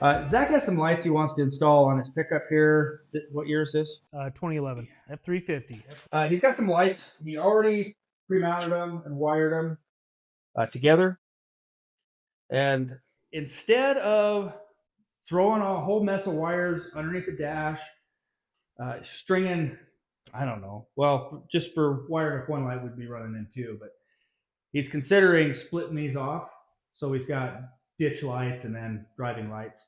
Zach has some lights he wants to install on his pickup here. What year is this? 2011 F350. He's got some lights. He already pre-mounted them and wired them together. And instead of throwing a whole mess of wires underneath the dash, stringing, I don't know, well, just for wiring up one light would be running in two, but he's considering splitting these off. So he's got ditch lights and then driving lights.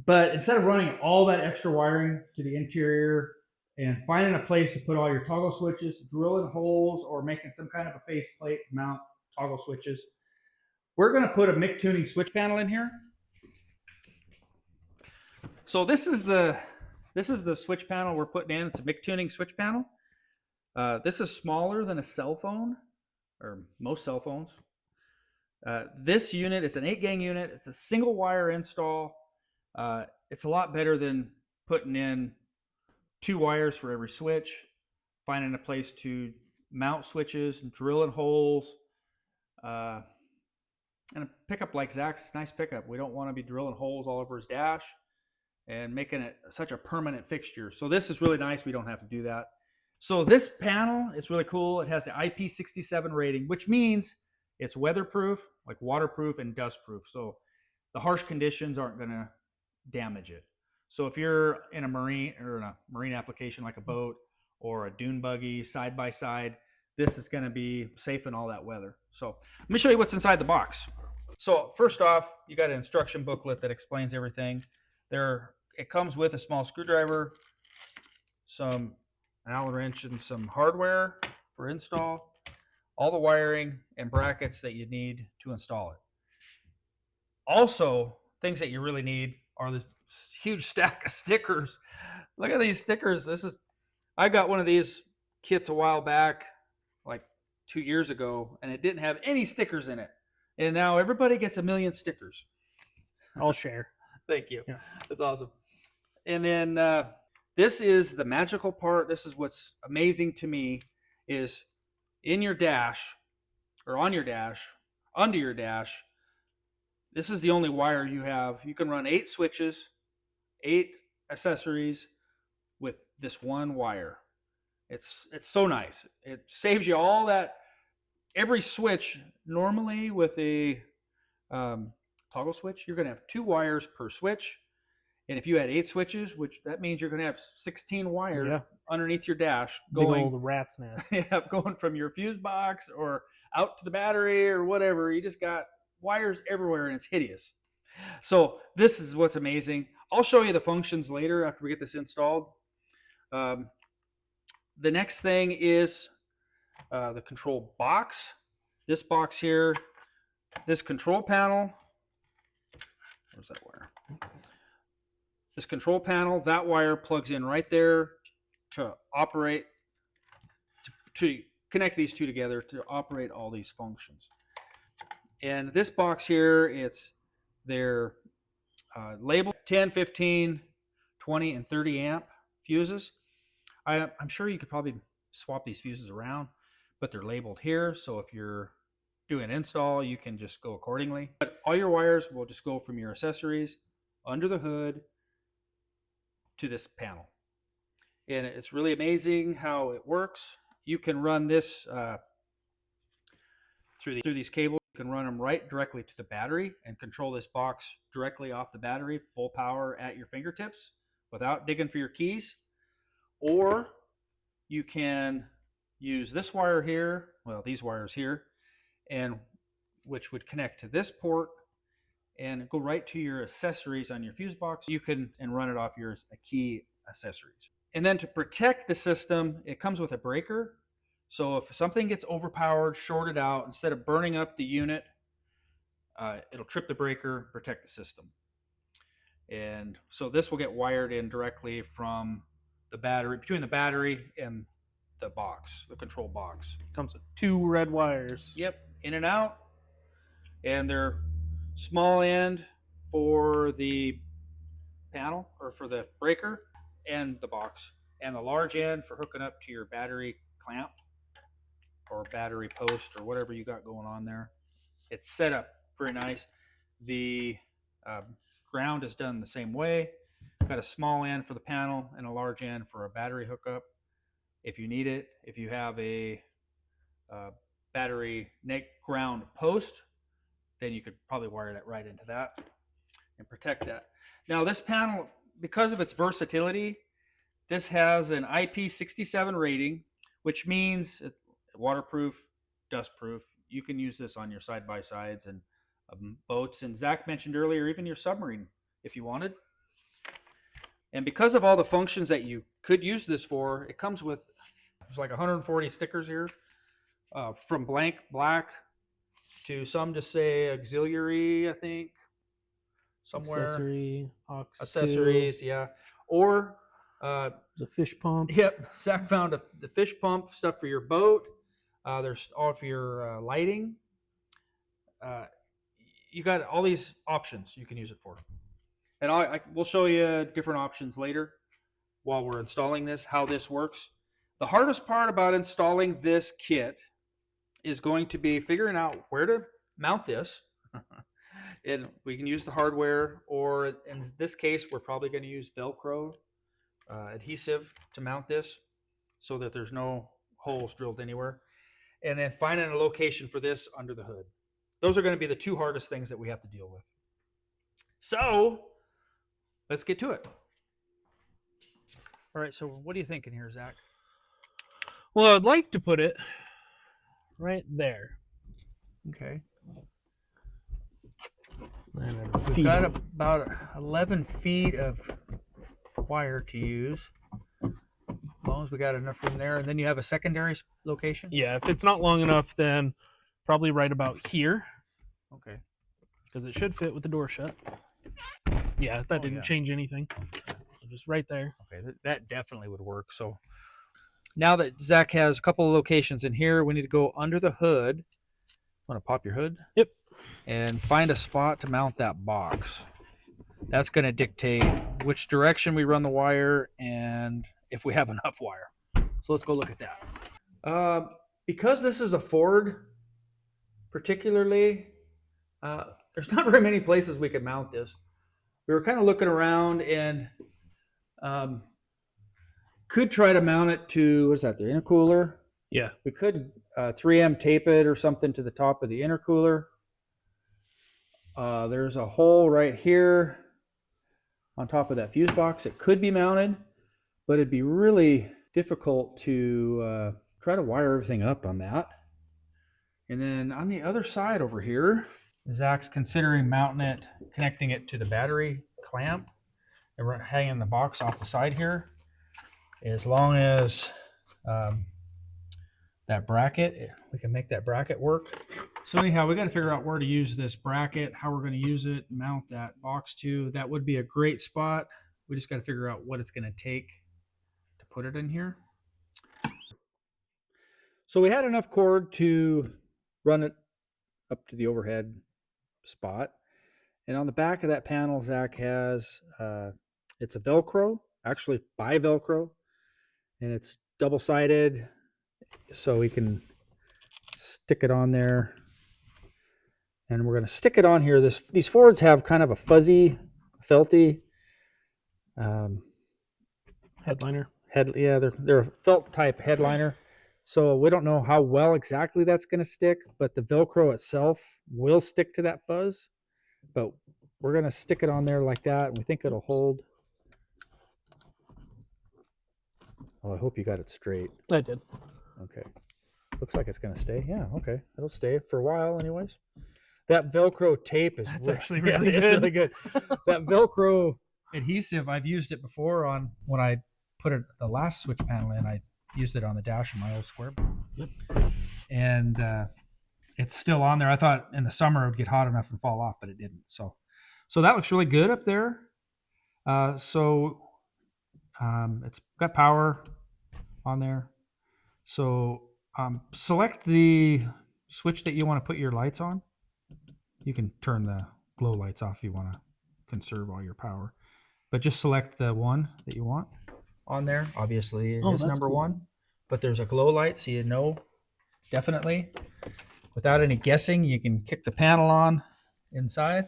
But instead of running all that extra wiring to the interior and finding a place to put all your toggle switches, drilling holes, or making some kind of a faceplate to mount toggle switches, we're going to put a Mictuning switch panel in here. So this is the switch panel we're putting in. It's a Mictuning switch panel. This is smaller than a cell phone, or most cell phones. This unit is an 8-gang unit. It's a single wire install. It's a lot better than putting in 2 wires for every switch, finding a place to mount switches, drilling holes, and a pickup like Zach's, nice pickup. We don't want to be drilling holes all over his dash and making it such a permanent fixture. So this is really nice. We don't have to do that. So this panel is really cool. It has the IP67 rating, which means it's weatherproof, like waterproof and dustproof. So the harsh conditions aren't going to damage it. So if you're in a marine application like a boat or a dune buggy side by side, this is going to be safe in all that weather. So let me show you what's inside the box. So first off, you got an instruction booklet that explains everything. It comes with a small screwdriver, an Allen wrench, and some hardware for install, all the wiring and brackets that you need to install it. Also, things that you really need are the huge stack of stickers. Look at these stickers. I got one of these kits a while back, like 2 years ago, and it didn't have any stickers in it. And now everybody gets a million stickers. I'll share. Thank you. Yeah. That's awesome. And then this is the magical part. This is what's amazing to me is in your dash or on your dash, under your dash, this is the only wire you have. You can run 8 switches, 8 accessories with this one wire. It's so nice. It saves you all that. Every switch, normally with a toggle switch, you're going to have 2 wires per switch. And if you had 8 switches, which that means you're going to have 16 wires underneath your dash going. Big old rat's nest. Yeah, going from your fuse box or out to the battery or whatever. You just got wires everywhere and it's hideous. So this is what's amazing. I'll show you the functions later after we get this installed. The next thing is the control box. This box here, this control panel. Where's that wire? This control panel, that wire plugs in right there to operate, to connect these two together to operate all these functions. And this box here, they're labeled 10, 15, 20, and 30 amp fuses. I'm sure you could probably swap these fuses around, but they're labeled here. So if you're doing an install, you can just go accordingly. But all your wires will just go from your accessories under the hood to this panel. And it's really amazing how it works. You can run this through these cables. You can run them right directly to the battery and control this box directly off the battery, full power at your fingertips without digging for your keys. Or you can use this wire here, well, these wires here, and which would connect to this port and go right to your accessories on your fuse box. You can run it off your key accessories. And then to protect the system, it comes with a breaker. So if something gets overpowered, shorted out, instead of burning up the unit, it'll trip the breaker, protect the system. And so this will get wired in directly from the battery, between the battery and the box, the control box. Comes with 2 red wires. Yep, in and out. And they're small end for the panel or for the breaker and the box, and the large end for hooking up to your battery clamp or battery post or whatever you got going on there. It's set up very nice. The Ground is done the same way. Got a small end for the panel and a large end for a battery hookup if you need it. If you have a battery ground post, then you could probably wire that right into that and protect that. Now this panel, because of its versatility, this has an IP67 rating, which means it's waterproof, dustproof. You can use this on your side-by-sides and boats. And Zach mentioned earlier, even your submarine if you wanted. And because of all the functions that you could use this for, it comes with, there's like 140 stickers here, from blank black to some just say auxiliary, I think, somewhere. Accessories, yeah. Or there's a fish pump. Yep, Zach found the fish pump stuff for your boat. There's all for your lighting. You got all these options you can use it for. And we'll show you different options later while we're installing this, how this works. The hardest part about installing this kit is going to be figuring out where to mount this. And we can use the hardware, or in this case, we're probably going to use VELCRO adhesive to mount this so that there's no holes drilled anywhere. And then finding a location for this under the hood. Those are going to be the two hardest things that we have to deal with. So let's get to it. All right, so what are you thinking here, Zach? Well, I'd like to put it right there. Okay. And We've got about 11 feet of wire to use. As long as we got enough room there. And then you have a secondary location? Yeah, if it's not long enough, then probably right about here. Okay. Because it should fit with the door shut. Yeah, that didn't change anything. So just right there. Okay, that definitely would work. So now that Zach has a couple of locations in here, we need to go under the hood. Want to pop your hood? Yep. And find a spot to mount that box. That's going to dictate which direction we run the wire and if we have enough wire. So let's go look at that. Because this is a Ford, particularly, there's not very many places we could mount this. We were kind of looking around and could try to mount it to, what's that, the intercooler? Yeah. We could 3M tape it or something to the top of the intercooler. There's a hole right here on top of that fuse box. It could be mounted, but it'd be really difficult to try to wire everything up on that. And then on the other side over here, Zach's considering mounting it, connecting it to the battery clamp, and we're hanging the box off the side here. As long as that bracket, we can make that bracket work. So anyhow, we got to figure out where to use this bracket, how we're going to use it, mount that box to. That would be a great spot. We just got to figure out what it's going to take to put it in here. So we had enough cord to run it up to the overhead spot. And on the back of that panel, Zach has, it's a VELCRO, actually by VELCRO, and it's double-sided, so we can stick it on there. And we're going to stick it on here. These Fords have kind of a fuzzy, felty Headliner. Yeah, they're a felt type headliner. So we don't know how well exactly that's going to stick, but the VELCRO itself will stick to that fuzz. But we're going to stick it on there like that, and we think it'll hold. Oh, I hope you got it straight. I did. Okay. Looks like it's going to stay. Yeah, okay. It'll stay for a while anyways. That VELCRO tape is actually really it's good. really good. That VELCRO adhesive, I've used it before on when I put the last switch panel in. I used it on the dash of my old Square. Yep. And it's still on there. I thought in the summer it would get hot enough and fall off, but it didn't. So that looks really good up there. It's got power on there. So select the switch that you want to put your lights on. You can turn the glow lights off if you want to conserve all your power. But just select the one that you want on there. Obviously, it is number one. But there's a glow light, so you know definitely. Without any guessing, you can kick the panel on inside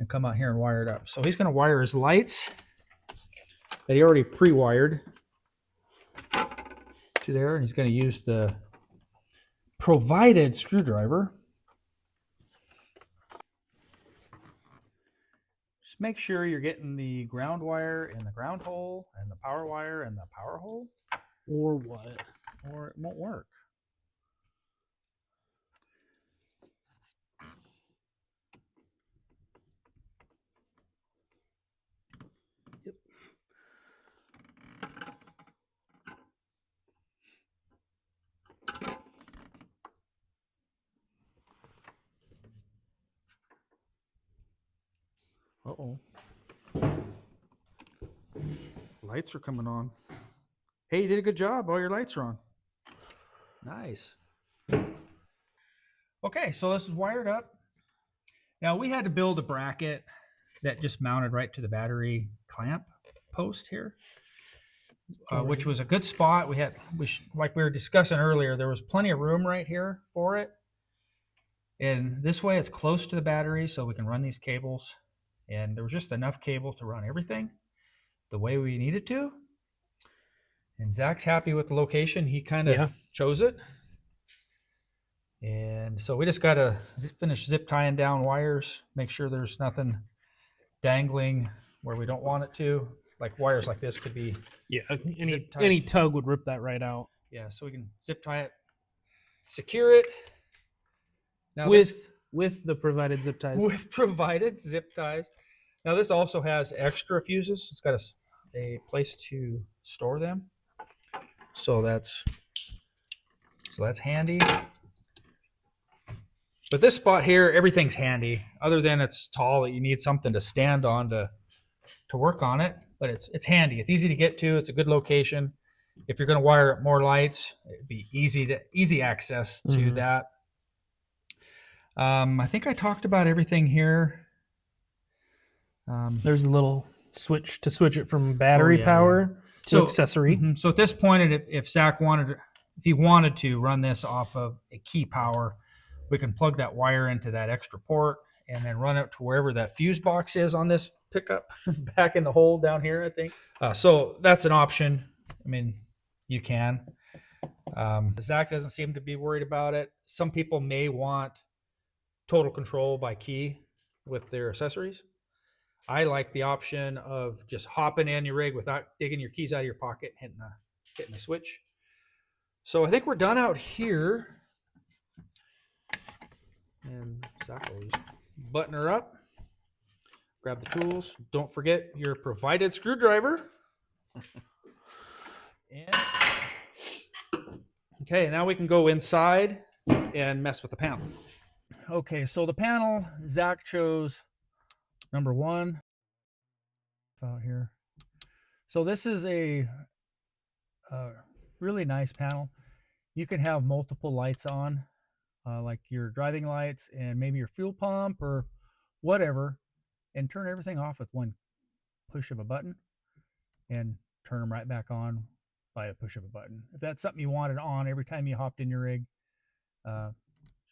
and come out here and wire it up. So he's going to wire his lights that he already pre-wired to there, and he's going to use the provided screwdriver. Just make sure you're getting the ground wire in the ground hole and the power wire in the power hole. Or what? Or it won't work. Yep. Uh-oh. Lights are coming on. Hey, you did a good job. All your lights are on. Nice. Okay, so this is wired up. Now we had to build a bracket that just mounted right to the battery clamp post here, which was a good spot. Like we were discussing earlier, there was plenty of room right here for it. And this way it's close to the battery so we can run these cables. And there was just enough cable to run everything the way we needed to. And Zach's happy with the location. He kind of chose it. And so we just got to finish zip tying down wires, make sure there's nothing dangling where we don't want it to. Like wires like this could be. Yeah, any tug would rip that right out. Yeah, so we can zip tie it, secure it. Now with the provided zip ties. With provided zip ties. Now this also has extra fuses. It's got a place to store them. So that's handy. But this spot here, everything's handy, other than it's tall that you need something to stand on to work on it. But it's handy. It's easy to get to. It's a good location. If you're going to wire up more lights, it'd be easy access to that. I think I talked about everything here. There's a little switch to switch it from battery power to accessory. So at this point, if Zach wanted to run this off of a key power, we can plug that wire into that extra port and then run it to wherever that fuse box is on this pickup, back in the hole down here, I think. So that's an option. I mean, you can. Zach doesn't seem to be worried about it. Some people may want total control by key with their accessories. I like the option of just hopping in your rig without digging your keys out of your pocket and hitting the switch. So I think we're done out here. And Zach will just button her up. Grab the tools. Don't forget your provided screwdriver. And okay, now we can go inside and mess with the panel. Okay, so the panel, Zach chose number 1 out here. So this is a really nice panel. You can have multiple lights on, like your driving lights and maybe your fuel pump or whatever, and turn everything off with one push of a button and turn them right back on by a push of a button. If that's something you wanted on every time you hopped in your rig,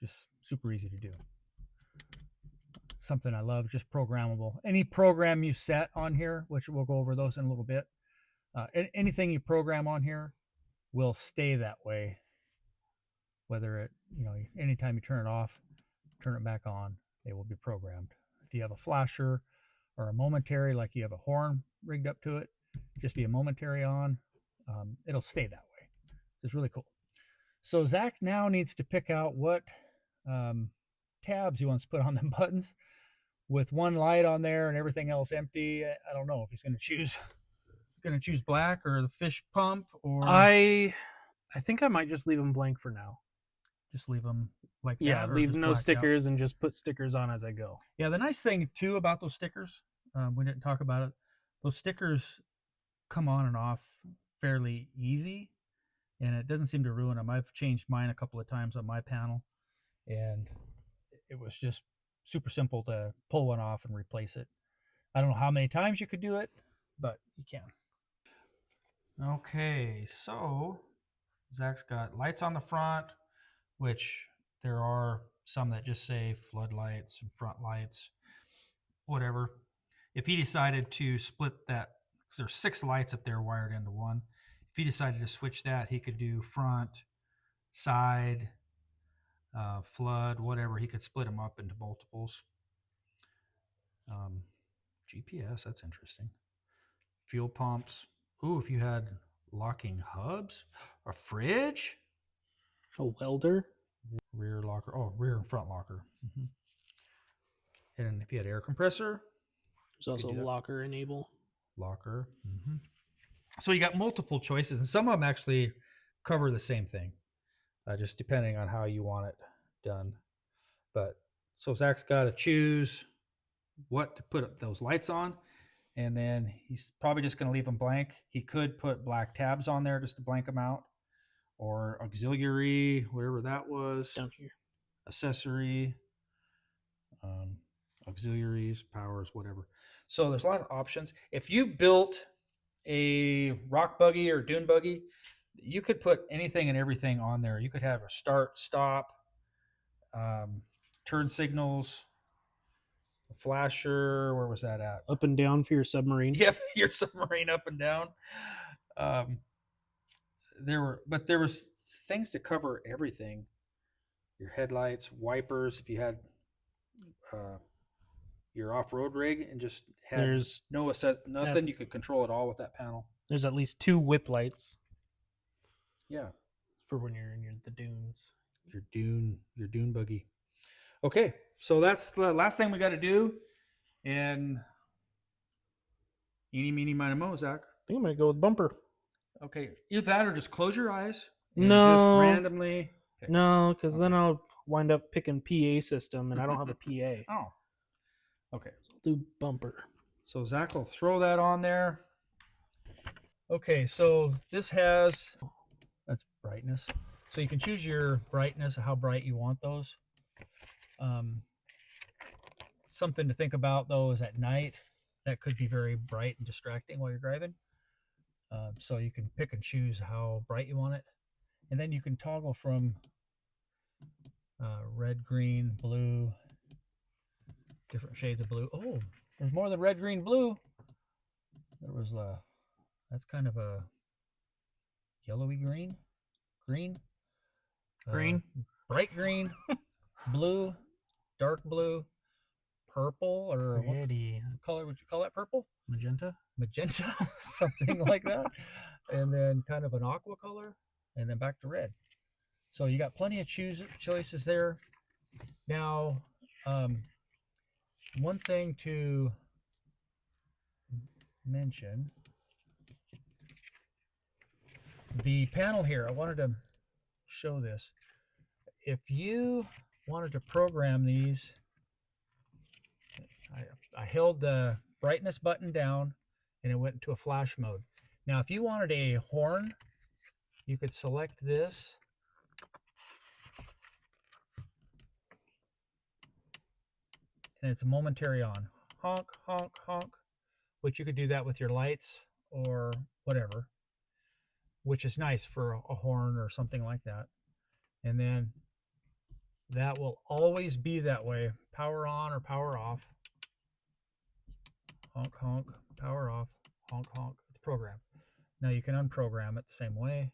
just super easy to do. Something I love, just programmable. Any program you set on here, which we'll go over those in a little bit, anything you program on here will stay that way. Whether it, anytime you turn it off, turn it back on, they will be programmed. If you have a flasher or a momentary, like you have a horn rigged up to it, just be a momentary on, it'll stay that way. It's really cool. So Zach now needs to pick out what tabs he wants to put on them buttons. With one light on there and everything else empty, I don't know if he's going to choose black or the fish pump, or I think I might just leave them blank for now. Just leave them like that. Yeah, leave no stickers and just put stickers on as I go. Yeah, the nice thing too about those stickers, we didn't talk about it. Those stickers come on and off fairly easy, and it doesn't seem to ruin them. I've changed mine a couple of times on my panel, and it was just super simple to pull one off and replace it. I don't know how many times you could do it, but you can. Okay, so Zach's got lights on the front, which there are some that just say floodlights and front lights, whatever. If he decided to split that, because there's 6 lights up there wired into one. If he decided to switch that, he could do front, side, flood, whatever. He could split them up into multiples. GPS, that's interesting. Fuel pumps. Ooh, if you had locking hubs, a fridge, A welder. rear locker. Oh, rear and front locker. And if you had air compressor, There's also locker enable. Locker. So you got multiple choices, and some of them actually cover the same thing, just depending on how you want it done. But so Zach's got to choose what to put those lights on, and then he's probably just going to leave them blank. He could put black tabs on there just to blank them out, or auxiliary, whatever that was, Down here. accessory, auxiliaries, powers, whatever. So there's a lot of options. If you built a rock buggy or dune buggy, you could put anything and everything on there. You could have a start, stop, turn signals, a flasher. Where was that at? Up and down for your submarine. Yep, your submarine up and down. There was things to cover everything. Your headlights, wipers. If you had your off-road rig and just had There's nothing, you could control it all with that panel. There's at least 2 whip lights. Yeah, for when you're in the dunes. Your dune buggy. Okay, so that's the last thing we got to do. And eeny, meeny, miny, mo, Zach. I think I'm gonna go with bumper. Okay, either that or just close your eyes. And No. Just randomly. Okay. No, because then I'll wind up picking PA system, and I don't have a PA. Oh. Okay. So I'll do bumper. So Zach will throw that on there. Okay, so this has, that's brightness. So you can choose your brightness, how bright you want those. Something to think about though is at night, that could be very bright and distracting while you're driving. So you can pick and choose how bright you want it. And then you can toggle from red, green, blue, different shades of blue. Oh, there's more than red, green, blue. There was that's kind of a yellowy green, bright green, blue, dark blue, purple, or what color would you call that? Purple? Magenta, something like that. And then kind of an aqua color, and then back to red. So you got plenty of choices there. Now, one thing to mention, the panel here, I wanted to show this. If you wanted to program these, I held the brightness button down and it went into a flash mode. Now, if you wanted a horn, you could select this. And it's a momentary on. Honk, honk, honk. Which you could do that with your lights or whatever, which is nice for a horn or something like that. And then that will always be that way. Power on or power off. Honk, honk, power off, honk, honk. It's programmed. Now you can unprogram it the same way.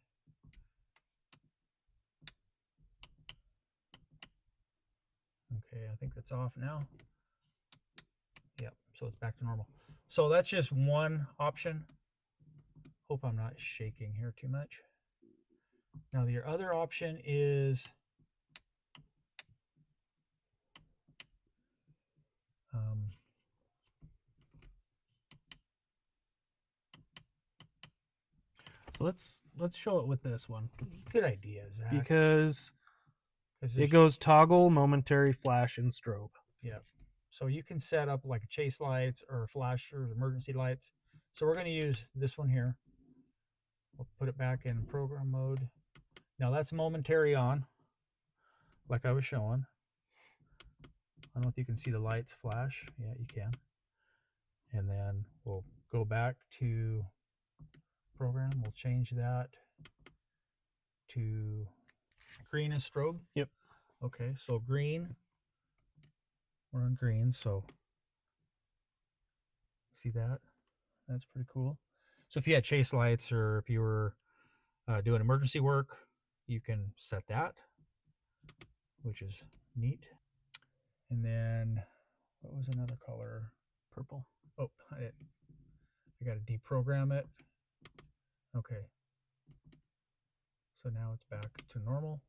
Okay, I think that's off now. Yep, so it's back to normal. So that's just one option. Hope I'm not shaking here too much. Now your other option is so let's show it with this one. Good idea, Zach. Because it goes toggle, momentary, flash, and strobe. Yeah. So you can set up like chase lights or flashers, emergency lights. So we're going to use this one here. We'll put it back in program mode. Now that's momentary on, like I was showing. I don't know if you can see the lights flash. Yeah, you can. And then we'll go back to program. We'll change that to green and strobe. Yep. Okay, so green. We're on green, so See that? That's pretty cool. So if you had chase lights or if you were doing emergency work, you can set that, which is neat. And then what was another color? Purple. Oh, I got to deprogram it. Okay. So now it's back to normal.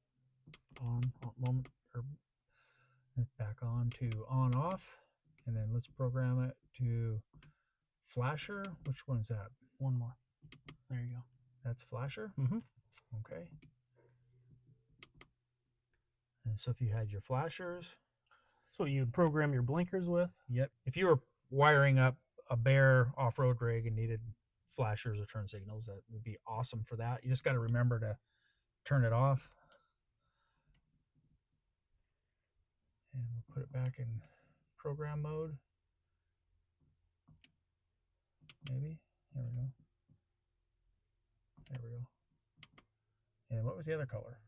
It's back on to on off. And then let's program it to flasher. Which one's that? One more. There you go. That's flasher? Mm-hmm. Okay. And so if you had your flashers. That's what you would program your blinkers with? Yep. If you were wiring up a bare off-road rig and needed flashers or turn signals, that would be awesome for that. You just got to remember to turn it off. And we'll put it back in program mode. Maybe. There we go. There we go. And what was the other color?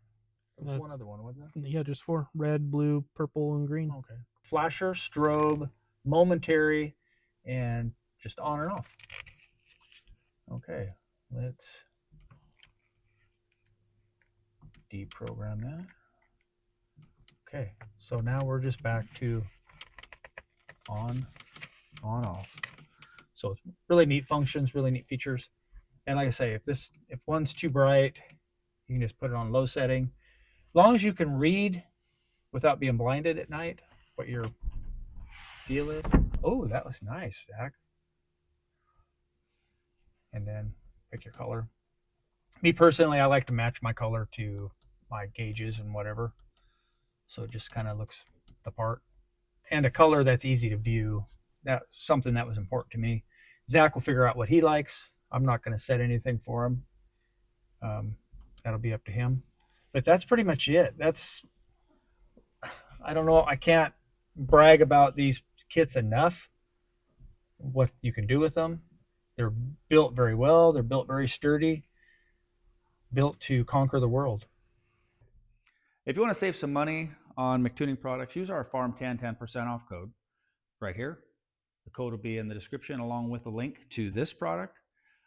There was one other one, wasn't there? Yeah, just 4. Red, blue, purple, and green. Okay. Flasher, strobe, momentary, and just on and off. Okay. Let's deprogram that. Okay. So now we're just back to on, off. So it's really neat functions, really neat features. And like I say, if one's too bright, you can just put it on low setting. As long as you can read without being blinded at night what your deal is. Oh, that was nice, Zach. And then pick your color. Me personally, I like to match my color to my gauges and whatever. So it just kind of looks the part. And a color that's easy to view. That's something that was important to me. Zach will figure out what he likes. I'm not going to set anything for him. That'll be up to him. But that's pretty much it. I don't know. I can't brag about these kits enough. What you can do with them. They're built very well. They're built very sturdy. Built to conquer the world. If you want to save some money on Mictuning products, use our FarmTan 10% off code right here. The code will be in the description along with a link to this product.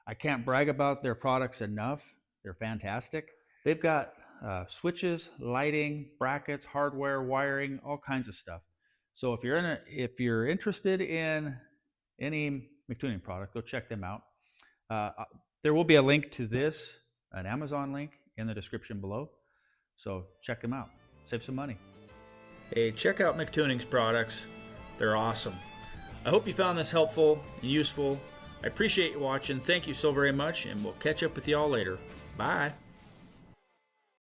I can't brag about their products enough. They're fantastic. They've got switches, lighting, brackets, hardware, wiring, all kinds of stuff. So if you're interested in any Mictuning product, go check them out. There will be a link to this, an Amazon link, in the description below. So check them out. Save some money. Hey, check out Mictuning's products. They're awesome. I hope you found this helpful and useful. I appreciate you watching. Thank you so very much, and we'll catch up with you all later. Bye.